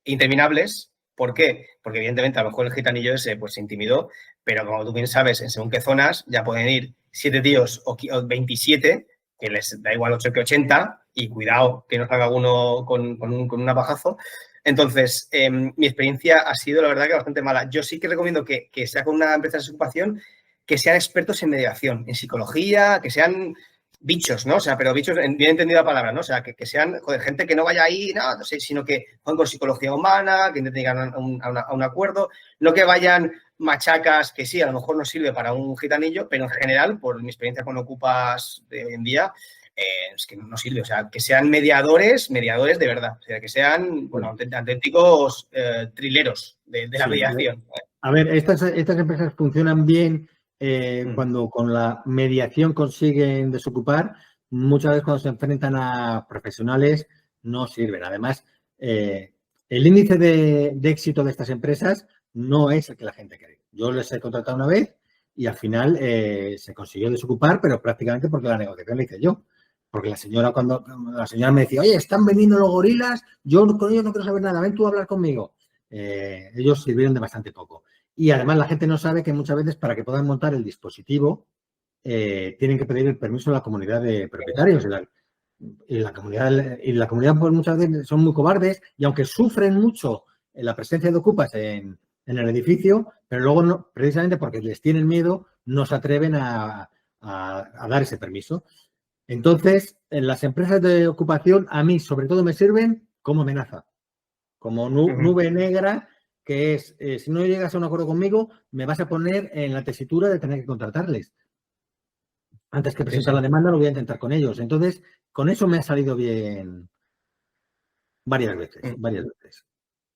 interminables. ¿Por qué? Porque evidentemente a lo mejor el gitanillo ese pues se intimidó, pero como tú bien sabes, en según qué zonas ya pueden ir 7 tíos o 27, que les da igual 8 que 80, y cuidado que no salga uno con un navajazo. Entonces, mi experiencia ha sido, la verdad, que bastante mala. Yo sí que recomiendo que sea con una empresa de desocupación que sean expertos en mediación, en psicología, que sean bichos, ¿no? O sea, pero bichos, bien entendida la palabra, ¿no? O sea, que sean, joder, gente que no vaya ahí, no sé, sino que jueguen con psicología humana, que intenten llegar a un acuerdo, no que vayan machacas, que sí, a lo mejor no sirve para un gitanillo, pero en general, por mi experiencia con ocupas de hoy en día, es que no sirve. O sea, que sean mediadores de verdad. O sea, que sean, bueno, auténticos trileros de la mediación. A ver, estas empresas funcionan bien cuando con la mediación consiguen desocupar. Muchas veces cuando se enfrentan a profesionales no sirven. Además, el índice de éxito de estas empresas no es el que la gente cree. Yo les he contratado una vez y al final se consiguió desocupar, pero prácticamente porque la negociación la hice yo. Porque cuando la señora me decía, oye, están vendiendo los gorilas, yo con ellos no quiero saber nada, ven tú a hablar conmigo. Ellos sirvieron de bastante poco. Y además la gente no sabe que muchas veces para que puedan montar el dispositivo tienen que pedir el permiso a la comunidad de propietarios. Y la comunidad pues, muchas veces son muy cobardes y aunque sufren mucho en la presencia de ocupas en el edificio, pero luego no, precisamente porque les tienen miedo, no se atreven a dar ese permiso. Entonces, en las empresas de ocupación a mí sobre todo me sirven como amenaza, como nube negra, que es, si no llegas a un acuerdo conmigo, me vas a poner en la tesitura de tener que contratarles. Antes que presentar la demanda, lo voy a intentar con ellos. Entonces, con eso me ha salido bien varias veces.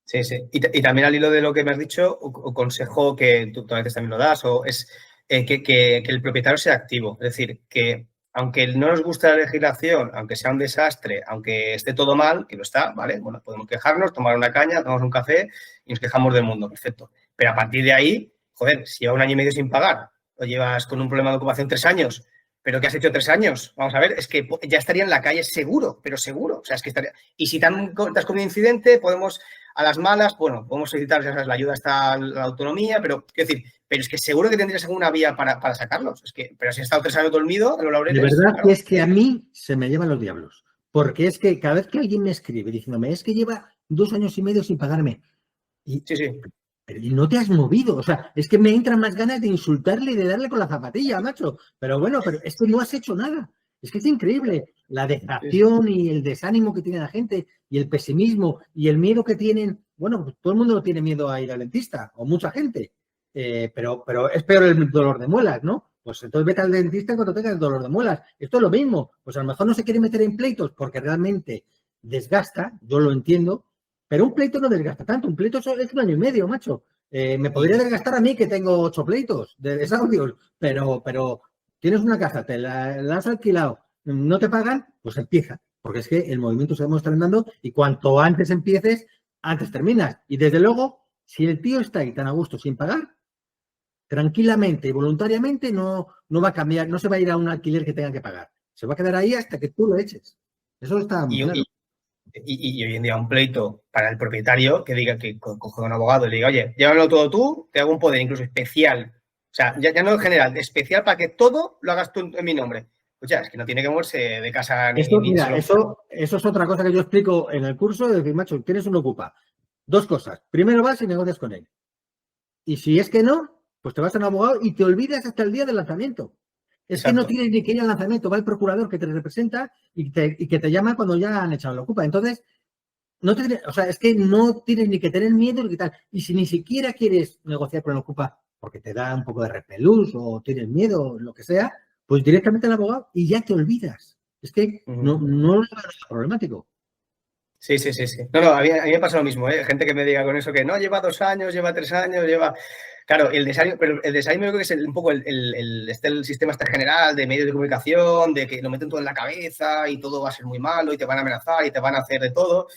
Sí. Y también al hilo de lo que me has dicho, un consejo que tú a veces también lo das, es que el propietario sea activo. Es decir, que aunque no nos guste la legislación, aunque sea un desastre, aunque esté todo mal, que lo está, ¿vale? Bueno, podemos quejarnos, tomar una caña, tomamos un café y nos quejamos del mundo, perfecto. Pero a partir de ahí, joder, si lleva 1 año y medio sin pagar o llevas con un problema de ocupación 3 años, ¿pero qué has hecho 3 años? Vamos a ver, es que ya estaría en la calle seguro, pero seguro. O sea, es que estaría... Y si te has con un incidente, podemos... A las malas, bueno, podemos solicitar, ya sabes, la ayuda hasta la autonomía, pero quiero decir, pero es que seguro que tendrías alguna vía para sacarlos. Es que, pero si has estado 3 años dormido en los laureles. De verdad claro. que es que a mí se me llevan los diablos. Porque es que cada vez que alguien me escribe diciéndome, es que lleva 2 años y medio sin pagarme. Y no te has movido. O sea, es que me entran más ganas de insultarle y de darle con la zapatilla, macho. Pero bueno, pero es que no has hecho nada. Es que es increíble la dejación y el desánimo que tiene la gente y el pesimismo y el miedo que tienen. Bueno, pues todo el mundo tiene miedo a ir al dentista, o mucha gente. Pero es peor el dolor de muelas, ¿no? Pues entonces vete al dentista cuando tengas el dolor de muelas. Esto es lo mismo. Pues a lo mejor no se quiere meter en pleitos porque realmente desgasta, yo lo entiendo, pero un pleito no desgasta tanto. Un pleito es 1 año y medio, macho. Me podría desgastar a mí que tengo 8 pleitos de desahucios, pero tienes una casa, te la has alquilado, no te pagan, pues empieza. Porque es que el movimiento se va dando y cuanto antes empieces, antes terminas. Y desde luego, si el tío está ahí tan a gusto sin pagar, tranquilamente y voluntariamente no va a cambiar, no se va a ir a un alquiler que tenga que pagar. Se va a quedar ahí hasta que tú lo eches. Eso está muy claro. Y hoy en día un pleito para el propietario que diga que coge a un abogado y le diga, oye, llévalo todo tú, te hago un poder incluso especial sea, ya no en general, especial para que todo lo hagas tú en mi nombre. Pues ya, es que no tiene que moverse de casa ni Mira, solo. eso es otra cosa que yo explico en el curso, de decir, macho, tienes un Ocupa. Dos cosas. Primero vas y negocias con él. Y si es que no, pues te vas a un abogado y te olvidas hasta el día del lanzamiento. Es Exacto. que no tienes ni que ir al lanzamiento, va el procurador que te representa y que te llama cuando ya han echado el Ocupa. Entonces, es que no tienes ni que tener miedo ni que tal. Y si ni siquiera quieres negociar con el Ocupa porque te da un poco de repelús o tienes miedo, lo que sea, pues directamente al abogado y ya te olvidas. Es que no es problemático. Sí. No, a mí me pasa lo mismo, ¿eh? Gente que me diga con eso que no, lleva 2 años, lleva 3 años, lleva... Claro, pero el design yo creo que es un poco el sistema general de medios de comunicación, de que lo meten todo en la cabeza y todo va a ser muy malo y te van a amenazar y te van a hacer de todo.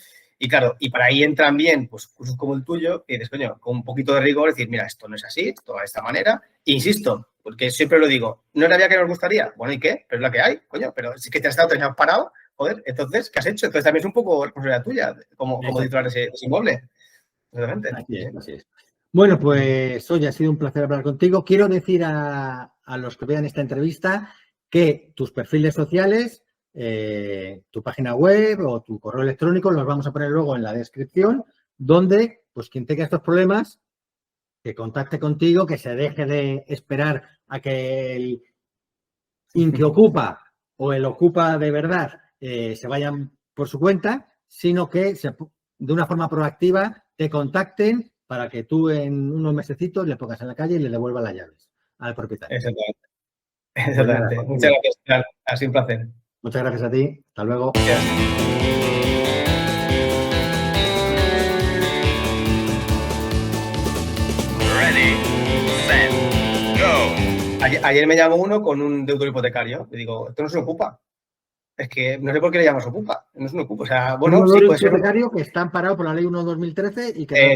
Y claro, y para ahí entran bien pues cursos como el tuyo y dices, coño, con un poquito de rigor, decir, mira, esto no es así, esto va de esta manera. E insisto, porque siempre lo digo, ¿no era la vía que nos gustaría? Bueno, ¿y qué? Pero es la que hay, coño, pero si que te has estado 3 años parado, joder, entonces, ¿qué has hecho? Entonces también es un poco responsabilidad tuya como titular de ese inmueble. Realmente. Así es. Bueno, pues hoy ha sido un placer hablar contigo. Quiero decir a los que vean esta entrevista que tus perfiles sociales, tu página web o tu correo electrónico los vamos a poner luego en la descripción, donde pues quien tenga estos problemas, que contacte contigo, que se deje de esperar a que el Inquiocupa o el Ocupa de verdad se vayan por su cuenta, sino que de una forma proactiva te contacten para que tú en unos mesecitos le pongas en la calle y le devuelvas las llaves al propietario. Exactamente. Pues nada, muchas gracias. Ha sido un placer. Muchas gracias a ti. Hasta luego. Ready, set, go. Ayer me llamó uno con un deudor hipotecario. Le digo, esto no se ocupa. Es que no sé por qué le llamas ocupa. No es un ocupa. O sea, bueno, un sí, puede ser. Hipotecario que está amparado por la ley 1/2013 y que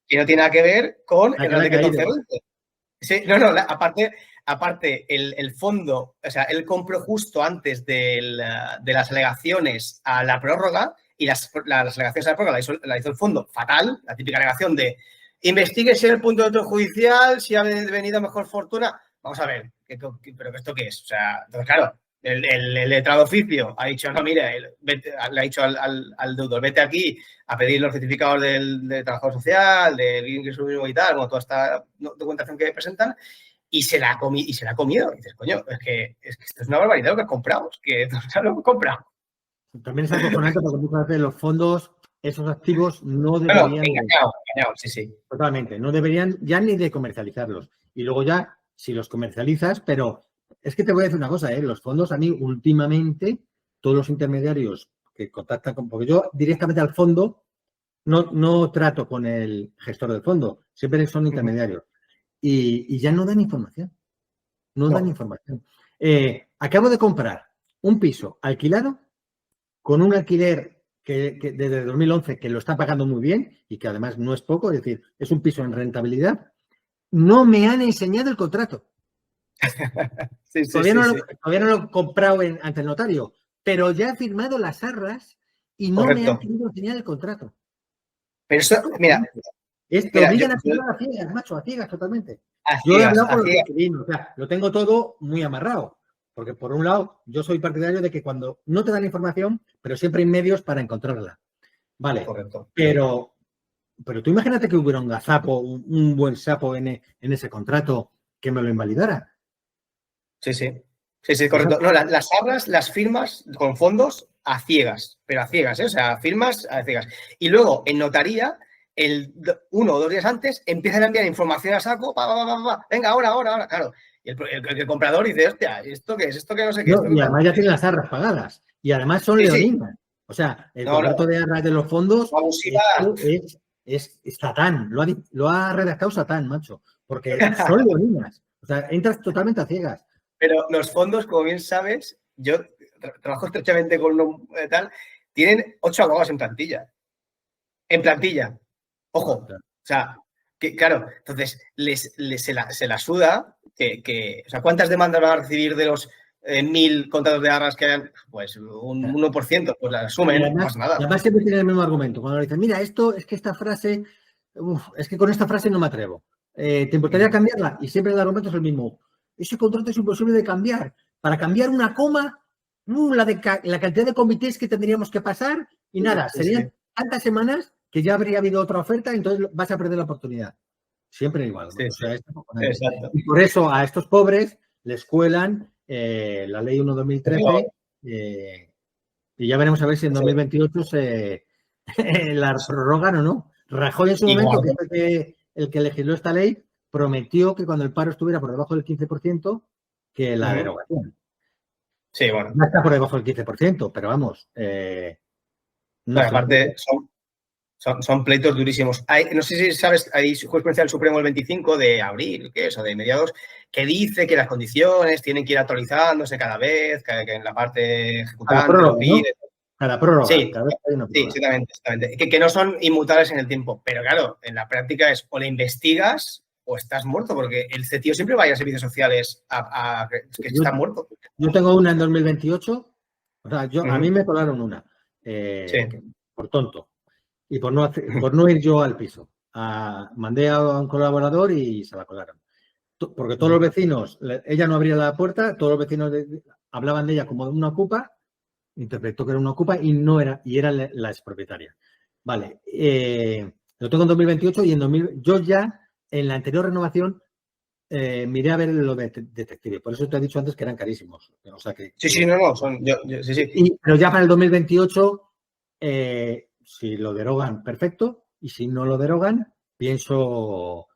que no tiene nada que ver con el Real Decreto 1120. Sí, no, aparte el fondo, o sea, él compró justo antes de las alegaciones a la prórroga y las alegaciones a la prórroga la hizo el fondo fatal, la típica alegación de investiguese el punto de otro judicial, si ha venido mejor fortuna. Vamos a ver, ¿pero esto qué es? O sea, entonces, claro, el letrado oficio ha dicho, no, mire, le ha dicho al deudor, vete aquí a pedir los certificados del trabajador social, del ingreso mínimo y tal, toda esta documentación que presentan, y se la ha comido. Y dices, coño, es que esto es una barbaridad lo que has comprado, es que lo hemos comprado. También es acojonante porque muchas veces los fondos, esos activos no deberían... Engañado, sí. Totalmente, no deberían ya ni de comercializarlos. Y luego ya, si los comercializas, pero es que te voy a decir una cosa, los fondos a mí últimamente, todos los intermediarios que contactan con... Porque yo directamente al fondo no trato con el gestor del fondo, siempre son intermediarios. Y ya no dan información. No dan información. Acabo de comprar un piso alquilado con un alquiler que desde 2011 que lo está pagando muy bien y que además no es poco, es decir, es un piso en rentabilidad. No me han enseñado el contrato. Todavía no lo he comprado ante el notario, pero ya he firmado las arras y no me han querido enseñar el contrato. Pero eso, mira... Te obligan a firmar a ciegas, macho, a ciegas totalmente. Yo he hablado con los inquilinos, o sea, lo tengo todo muy amarrado. Porque, por un lado, yo soy partidario de que cuando no te dan información, pero siempre hay medios para encontrarla. Vale. Correcto. Pero tú imagínate que hubiera un gazapo, un buen sapo en ese contrato que me lo invalidara. Sí, correcto. No, las arras, las firmas con fondos a ciegas, pero a ciegas, O sea, firmas a ciegas. Y luego, en notaría, 1 o 2 días antes, empiezan a enviar información a saco, venga, ahora. Claro. Y el comprador dice, hostia, ¿esto qué es? ¿Esto qué no sé qué? No, y además ya tienen las arras pagadas. Y además son leoninas. O sea, el contrato de arras de los fondos es Satán. Lo ha redactado Satán, macho. Porque son leoninas. O sea, entras totalmente a ciegas. Pero los fondos, como bien sabes, yo trabajo estrechamente con uno tal, tienen 8 abogados en plantilla. Ojo. O sea, que, claro, entonces se la suda que o sea, ¿cuántas demandas van a recibir de los 1000 contratos de arras que hayan? Pues un 1%, pues la asumen, además, no pasa nada. Además siempre tiene el mismo argumento. Cuando le dicen, mira, es que esta frase, es que con esta frase no me atrevo. ¿te importaría cambiarla? Y siempre el argumento es el mismo. Ese contrato es imposible de cambiar. Para cambiar una coma, la cantidad de comités que tendríamos que pasar y nada, serían tantas semanas que ya habría habido otra oferta, entonces vas a perder la oportunidad. Siempre igual. Sí, O sea, exacto. y por eso a estos pobres les cuelan la ley 1/2013 y ya veremos a ver si en 2028 se la prorrogan o no. Rajoy en su momento, que es el que legisló esta ley, prometió que cuando el paro estuviera por debajo del 15%, que la derogación. Sí, bueno. No está por debajo del 15%, pero vamos. No, aparte, son pleitos durísimos. No sé si sabes, hay jurisprudencia del Supremo el 25 de abril, que es, o de mediados, que dice que las condiciones tienen que ir actualizándose cada vez, que en la parte ejecutante lo pide. Cada prórroga. Sí, cada vez hay una prórroga. Sí, exactamente. Que no son inmutables en el tiempo. Pero claro, en la práctica es o le investigas o estás muerto, porque el CTO siempre va a ir a servicios sociales que está muerto. Yo tengo una en 2028. O sea, a mí me colaron una. Por tonto. Y por no ir yo al piso. Mandé a un colaborador y se la colaron. Porque todos los vecinos, ella no abría la puerta, todos los vecinos hablaban de ella como de una ocupa, interpretó que era una ocupa y no era, y era la expropietaria. Vale. Lo tengo en 2028 y yo ya en la anterior renovación miré a ver lo de detective. Por eso te he dicho antes que eran carísimos. O sea que, sí, son. Sí. Pero ya para el 2028, si lo derogan, perfecto. Y si no lo derogan, pienso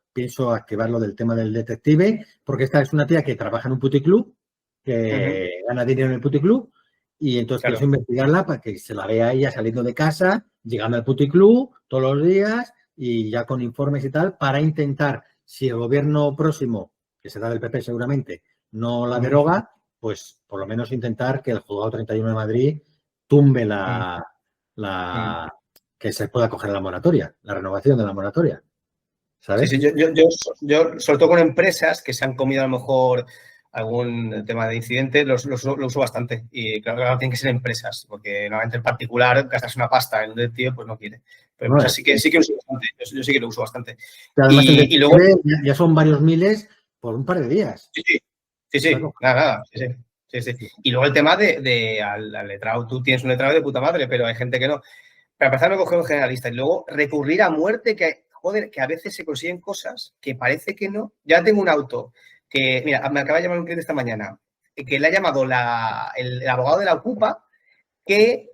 activar lo del tema del detective, porque esta es una tía que trabaja en un puticlub, que gana dinero en el puticlub, y entonces pienso investigarla para que se la vea ella saliendo de casa, llegando al puticlub todos los días y ya con informes y tal, para intentar, si el gobierno próximo, que será del PP seguramente, no la deroga, pues por lo menos intentar que el juzgado 31 de Madrid tumbe que se pueda coger la moratoria, la renovación de la moratoria. ¿Sabes? Sí, yo sobre todo con empresas que se han comido a lo mejor algún tema de incidente, lo uso bastante. Y claro, tienen que ser empresas, porque normalmente en particular gastas una pasta en un detective, pues no quiere. Pero empresas sí que uso bastante. Yo sí que lo uso bastante. Además, y luego ya son varios miles por un par de días. Sí. Nada. Sí. Y luego el tema de al letrado. Tú tienes un letrado de puta madre, pero hay gente que no. Para empezar, me coge un generalista y luego recurrir a muerte, que a veces se consiguen cosas que parece que no. Ya tengo un auto que, mira, me acaba de llamar un cliente esta mañana, que le ha llamado el abogado de la Ocupa, que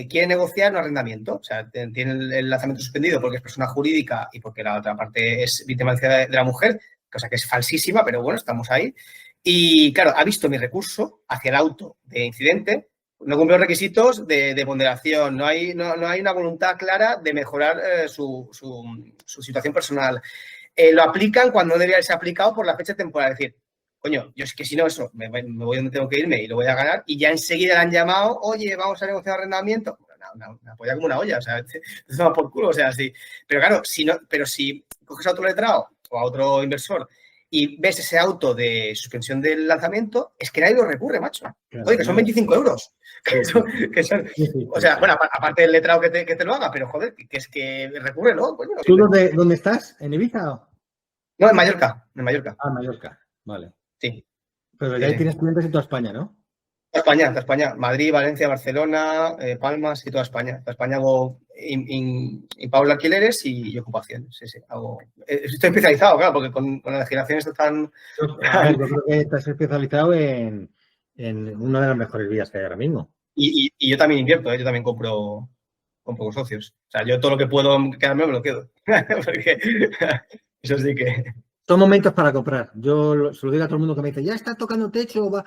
quiere negociar un arrendamiento. O sea, tiene el lanzamiento suspendido porque es persona jurídica y porque la otra parte es víctima de la mujer, cosa que es falsísima, pero bueno, estamos ahí. Y claro, ha visto mi recurso hacia el auto de incidente. No cumple los requisitos de ponderación, no hay una voluntad clara de mejorar su situación personal. Lo aplican cuando no debería haberse aplicado por la fecha temporal. Es decir, coño, yo es que si no eso, me voy donde tengo que irme y lo voy a ganar, y ya enseguida le han llamado, oye, vamos a negociar arrendamiento. Una polla como una olla, o sea, se va por culo, o sea, sí. Pero claro, si coges a otro letrado o a otro inversor y ves ese auto de suspensión del lanzamiento, es que nadie lo recurre, macho. Oye, que son 25 euros. O sea, bueno, aparte del letrado que te lo haga, pero joder, que es que recurre, ¿no? Coño, ¿Tú dónde estás? ¿En Ibiza? No, en Mallorca. Ah, en Mallorca, vale. Sí. Pero ya tienes clientes en toda España, ¿no? Toda España. Madrid, Valencia, Barcelona, Palmas y toda España. Toda España hago impago alquileres y ocupaciones. Sí. Estoy especializado, claro, porque con las legislaciones están... Yo creo que estás especializado en una de las mejores vías que hay ahora mismo. Y yo también invierto, yo también compro socios. O sea, yo todo lo que puedo quedarme me lo quedo. Porque eso sí que... Son momentos para comprar. Yo se lo digo a todo el mundo que me dice, ya está tocando techo, va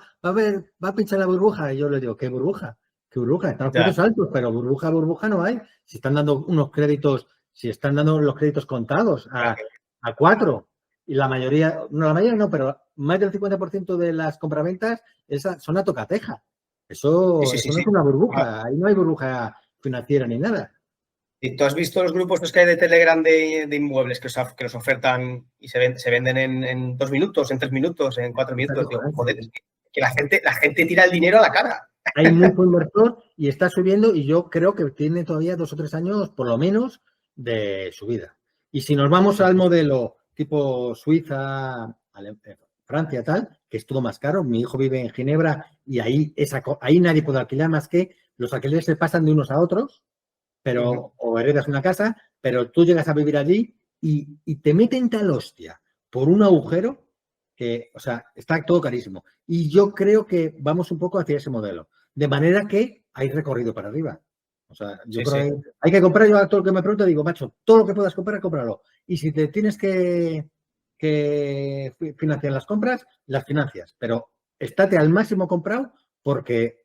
a pinchar la burbuja. Y yo le digo, ¿qué burbuja? Están los precios altos, pero burbuja no hay. Si están dando los créditos contados a 4, y la mayoría no, pero más del 50% de las compraventas son a tocateja. Eso no es una burbuja, ahí no hay burbuja financiera ni nada. ¿Y tú has visto los grupos que hay de Telegram de inmuebles que los ofertan y se venden en 2 minutos, en 3 minutos, en 4 minutos? Digo, joder, es que la gente tira el dinero a la cara. Hay mucho inversor y está subiendo, y yo creo que tiene todavía 2 o 3 años, por lo menos, de subida. Y si nos vamos al modelo tipo Suiza, Francia, tal, que es todo más caro. Mi hijo vive en Ginebra y ahí nadie puede alquilar más que los alquileres se pasan de unos a otros, pero o heredas una casa, pero tú llegas a vivir allí y te meten tal hostia por un agujero que, o sea, está todo carísimo. Y yo creo que vamos un poco hacia ese modelo. De manera que hay recorrido para arriba. O sea, yo creo que hay que comprar. Yo a todo lo que me pregunto digo, macho, todo lo que puedas comprar, cómpralo. Y si te tienes que financiar las compras, las financias. Pero estate al máximo comprado porque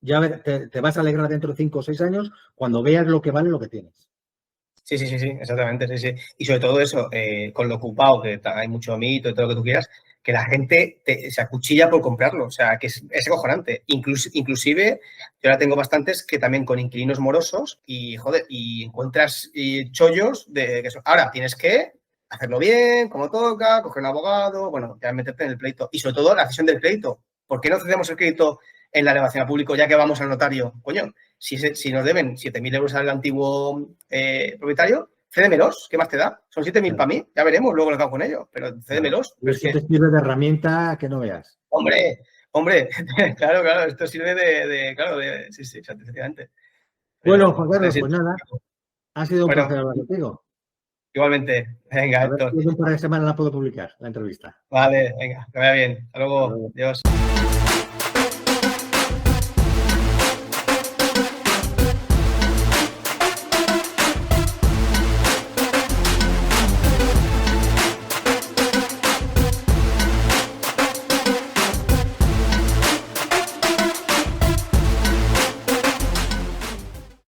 ya te vas a alegrar dentro de 5 o 6 años cuando veas lo que vale lo que tienes. Sí, exactamente, sí. Y sobre todo eso, con lo ocupado, que hay mucho mito y todo lo que tú quieras, que la gente se acuchilla por comprarlo, o sea, que es acojonante. Inclusive, yo ahora tengo bastantes que también con inquilinos morosos y, joder, y encuentras chollos de que ahora tienes que hacerlo bien, como toca, coger un abogado, bueno, ya meterte en el pleito. Y sobre todo la cesión del pleito. ¿Por qué no cedemos el crédito en la elevación a público ya que vamos al notario? Coño, si nos deben 7.000 euros al antiguo propietario, cédemelos, ¿qué más te da? Son 7.000 para mí, ya veremos luego lo que hago con ellos, pero cédemelos. Claro. Esto te sirve de herramienta que no veas. Hombre, claro, esto sirve claro, sí, efectivamente. Bueno, Juan Carlos, pues nada, ha sido un placer hablar contigo. Igualmente, venga, a ver si en un par de semanas la puedo publicar, la entrevista. Vale, venga, que vaya bien. Hasta luego. Adiós.